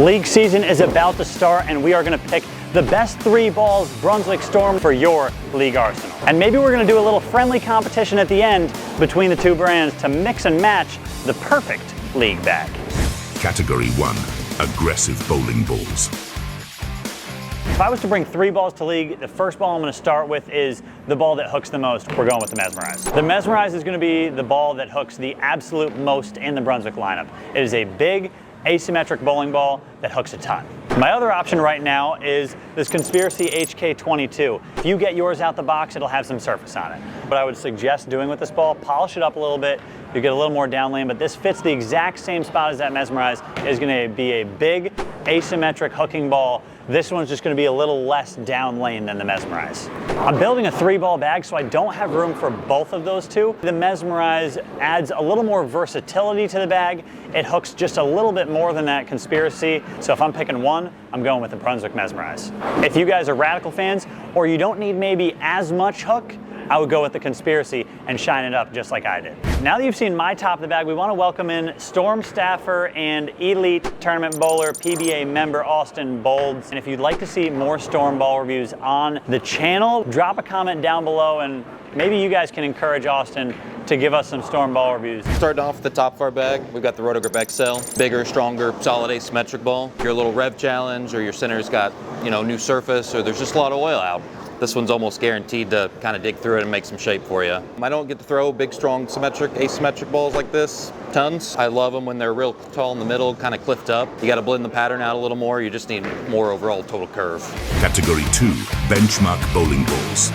League season is about to start, and we are going to pick the best 3 balls Brunswick Storm for your league arsenal. And maybe we're going to do a little friendly competition at the end between the 2 brands to mix and match the perfect league bag. Category 1, aggressive bowling balls. If I was to bring 3 balls to league, the first ball I'm going to start with is the ball that hooks the most. We're going with the Mesmerize. The Mesmerize is going to be the ball that hooks the absolute most in the Brunswick lineup. It is a big, asymmetric bowling ball that hooks a ton. My other option right now is this Conspiracy HK22. If you get yours out the box, it'll have some surface on it. What I would suggest doing with this ball, polish it up a little bit. You get a little more down lane, but this fits the exact same spot as that Mesmerize. It is going to be a big, asymmetric hooking ball. This one's just going to be a little less down lane than the Mesmerize. I'm building a 3-ball bag, so I don't have room for both of those two. The Mesmerize adds a little more versatility to the bag. It hooks just a little bit more than that Conspiracy. So if I'm picking one, I'm going with the Brunswick Mesmerize. If you guys are Radical fans, or you don't need maybe as much hook, I would go with the Conspiracy and shine it up just like I did. Now that you've seen my top of the bag, we want to welcome in Storm staffer and Elite Tournament Bowler, PBA member Austin Boulds. And if you'd like to see more Storm ball reviews on the channel, drop a comment down below and maybe you guys can encourage Austin to give us some Storm ball reviews. Starting off at the top of our bag, we've got the Rotogrip XL. Bigger, stronger, solid asymmetric ball. Your little rev challenge or your center's got, new surface or there's just a lot of oil out. This one's almost guaranteed to kind of dig through it and make some shape for you. I don't get to throw big, strong, symmetric, asymmetric balls like this tons. I love them when they're real tall in the middle, kind of cliffed up. You got to blend the pattern out a little more. You just need more overall total curve. Category 2, benchmark bowling balls.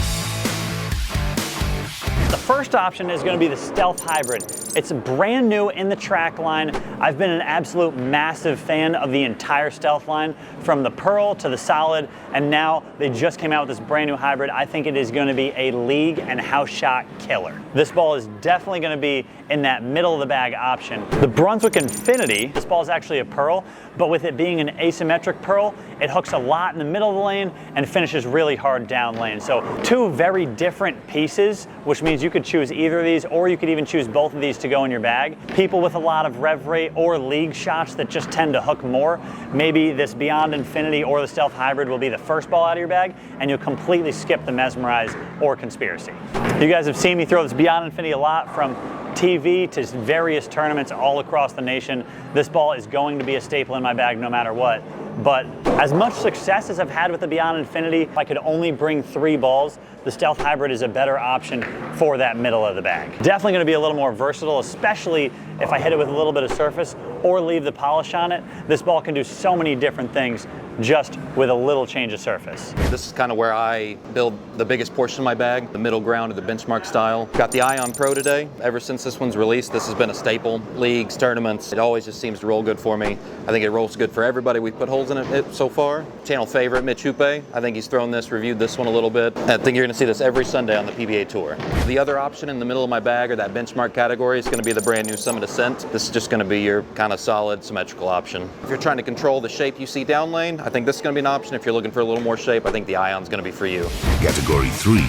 The first option is going to be the Stealth Hybrid. It's brand new in the track line. I've been an absolute massive fan of the entire Stealth line, from the Pearl to the Solid, and now they just came out with this brand new hybrid. I think it is going to be a league and house shot killer. This ball is definitely going to be in that middle of the bag option. The Brunswick Infinity, this ball is actually a Pearl, but with it being an asymmetric Pearl, it hooks a lot in the middle of the lane and finishes really hard down lane. So 2 very different pieces, which means you could choose either of these, or you could even choose both of these to go in your bag. People with a lot of rev rate or league shots that just tend to hook more, maybe this Beyond Infinity or the Stealth Hybrid will be the first ball out of your bag, and you'll completely skip the Mesmerize or Conspiracy. You guys have seen me throw this Beyond Infinity a lot, from TV to various tournaments all across the nation. This ball is going to be a staple in my bag no matter what. But as much success as I've had with the Beyond Infinity, if I could only bring 3 balls, the Stealth Hybrid is a better option for that middle of the bag. Definitely going to be a little more versatile, especially if I hit it with a little bit of surface or leave the polish on it. This ball can do so many different things just with a little change of surface. This is kind of where I build the biggest portion of my bag, the middle ground of the benchmark style. Got the Ion Pro today. Ever since this one's released, this has been a staple. Leagues, tournaments, it always just seems to roll good for me. I think it rolls good for everybody. We've put holes in it so far. Channel favorite, Mitch Hoope. I think he's thrown this, reviewed this one a little bit. I think you're gonna see this every Sunday on the PBA Tour. The other option in the middle of my bag, or that benchmark category, is gonna be the brand new Summit Ascent. This is just gonna be your kind of solid, symmetrical option. If you're trying to control the shape you see down lane, I think this is gonna be an option. If you're looking for a little more shape, I think the Ion's gonna be for you. Category 3,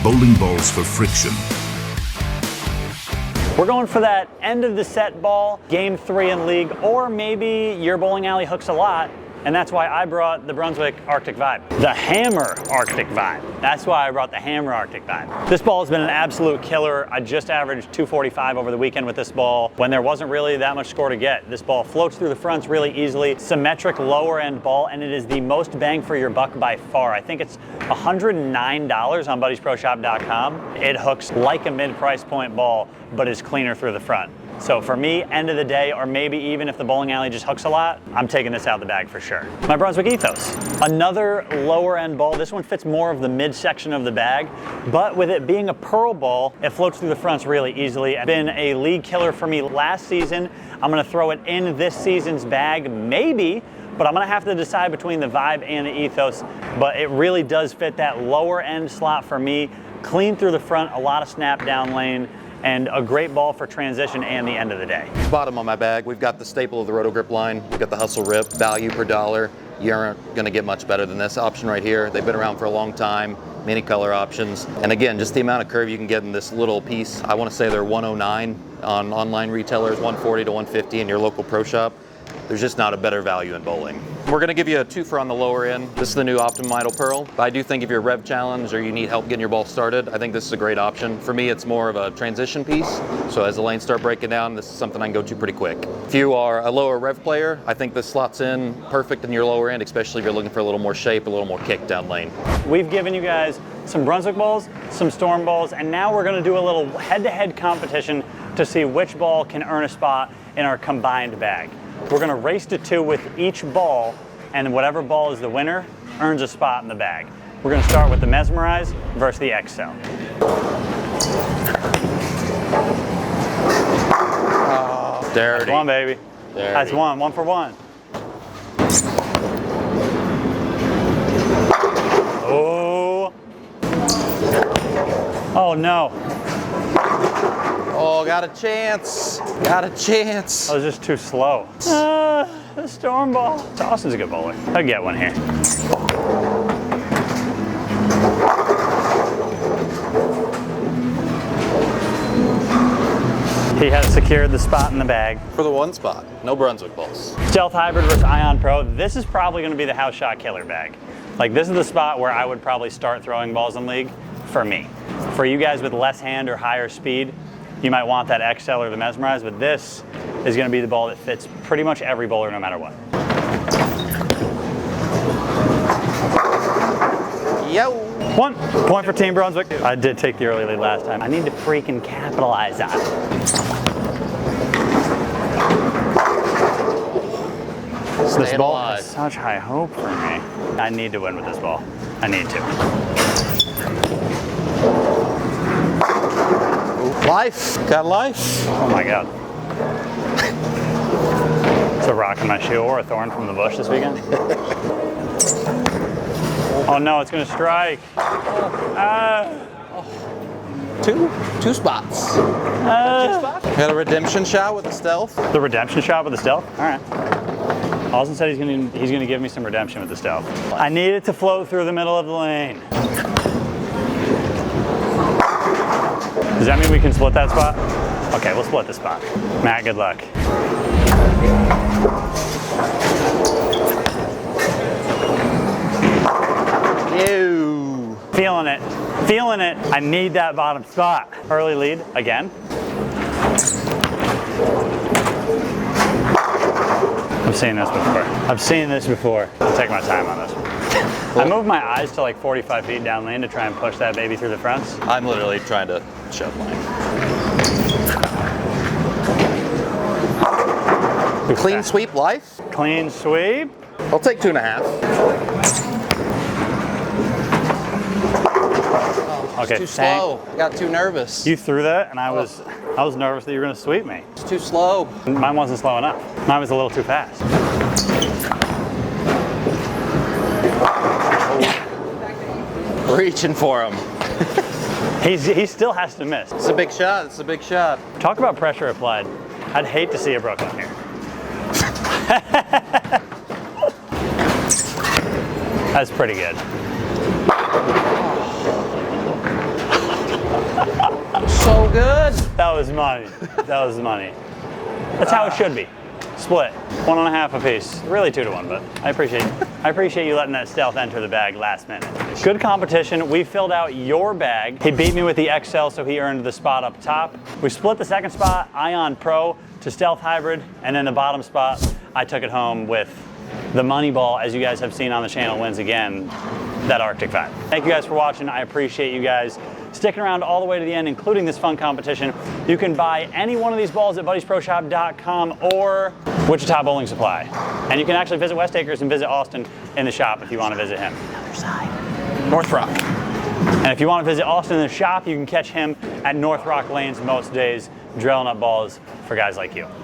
bowling balls for friction. We're going for that end of the set ball, game 3 in league, or maybe your bowling alley hooks a lot, and that's why I brought the Brunswick Arctic Vibe. The Hammer Arctic Vibe. That's why I brought the Hammer Arctic Vibe. This ball has been an absolute killer. I just averaged 245 over the weekend with this ball when there wasn't really that much score to get. This ball floats through the fronts really easily, symmetric lower end ball, and it is the most bang for your buck by far. I think it's $109 on BuddiesProShop.com. It hooks like a mid-price point ball, but is cleaner through the front. So for me, end of the day, or maybe even if the bowling alley just hooks a lot, I'm taking this out of the bag for sure. My Brunswick Ethos. Another lower end ball. This one fits more of the midsection of the bag, but with it being a Pearl ball, it floats through the fronts really easily. It's been a league killer for me last season. I'm gonna throw it in this season's bag, maybe, but I'm gonna have to decide between the Vibe and the Ethos, but it really does fit that lower end slot for me. Clean through the front, a lot of snap down lane, and a great ball for transition and the end of the day. Bottom of my bag, we've got the staple of the Rotogrip line. We've got the Hustle Rip, value per dollar. You aren't gonna get much better than this option right here. They've been around for a long time, many color options. And again, just the amount of curve you can get in this little piece. I wanna say they're 109 on online retailers, 140 to 150 in your local pro shop. There's just not a better value in bowling. We're gonna give you a twofer on the lower end. This is the new Optimum Idle Pearl. But I do think if you're a rev challenge or you need help getting your ball started, I think this is a great option. For me, it's more of a transition piece. So as the lanes start breaking down, this is something I can go to pretty quick. If you are a lower rev player, I think this slots in perfect in your lower end, especially if you're looking for a little more shape, a little more kick down lane. We've given you guys some Brunswick bowls, some Storm bowls, and now we're gonna do a little head-to-head competition to see which ball can earn a spot in our combined bag. We're gonna race to 2 with each ball, and whatever ball is the winner earns a spot in the bag. We're gonna start with the Mesmerize versus the XL. Dirty. That's one, baby. Dirty. That's one for one. Oh. Oh no. Oh, got a chance. Got a chance. I was just too slow. The Storm ball. Austin's a good bowler. I'll get one here. He has secured the spot in the bag. For the one spot. No Brunswick balls. Stealth Hybrid versus Ion Pro. This is probably going to be the house shot killer bag. Like, this is the spot where I would probably start throwing balls in league for me. For you guys with less hand or higher speed, you might want that XL or the Mesmerize, but this is going to be the ball that fits pretty much every bowler no matter what. Yo. 1 point for Team Brunswick. I did take the early lead last time. I need to freaking capitalize on it. This ball has such high hope for me. I need to win with this ball. I need to. Life. Got life. Oh my God. It's a rock in my shoe or a thorn from the bush this weekend. Oh no, it's gonna strike. Two spots. Got a redemption shot with the stealth. The redemption shot with the stealth? All right. Austin said he's gonna give me some redemption with the stealth. I need it to float through the middle of the lane. Does that mean we can split that spot? Okay, we'll split the spot. Matt, good luck. Ew. Feeling it, feeling it. I need that bottom spot. Early lead, again. I've seen this before. I've seen this before. I'll take my time on this one. I moved my eyes to like 45 feet down lane to try and push that baby through the fronts. I'm literally trying to shove mine. Clean sweep life? Clean sweep. I'll take 2.5. Okay, Too slow. I got too nervous. You threw that, and I was nervous that you were going to sweep me. It's too slow. Mine wasn't slow enough. Mine was a little too fast. Reaching for him. He still has to miss. It's a big shot. It's a big shot. Talk about pressure applied. I'd hate to see a broken here. That's pretty good. So good. That was money. That was money. That's how it should be. Split. 1.5 apiece. Really 2 to 1, but I appreciate you letting that stealth enter the bag last minute. Good competition. We filled out your bag. He beat me with the XL, so he earned the spot up top. We split the second spot, Ion Pro to Stealth Hybrid, and then the bottom spot, I took it home with the money ball, as you guys have seen on the channel, wins again, that Arctic 5. Thank you guys for watching. I appreciate you guys sticking around all the way to the end, including this fun competition. You can buy any one of these balls at buddiesproshop.com or Wichita Bowling Supply. And you can actually visit West Acres and visit Austin in the shop if you want to visit him. Other side. North Rock. And if you want to visit Austin in the shop, you can catch him at North Rock Lanes most days, drilling up balls for guys like you.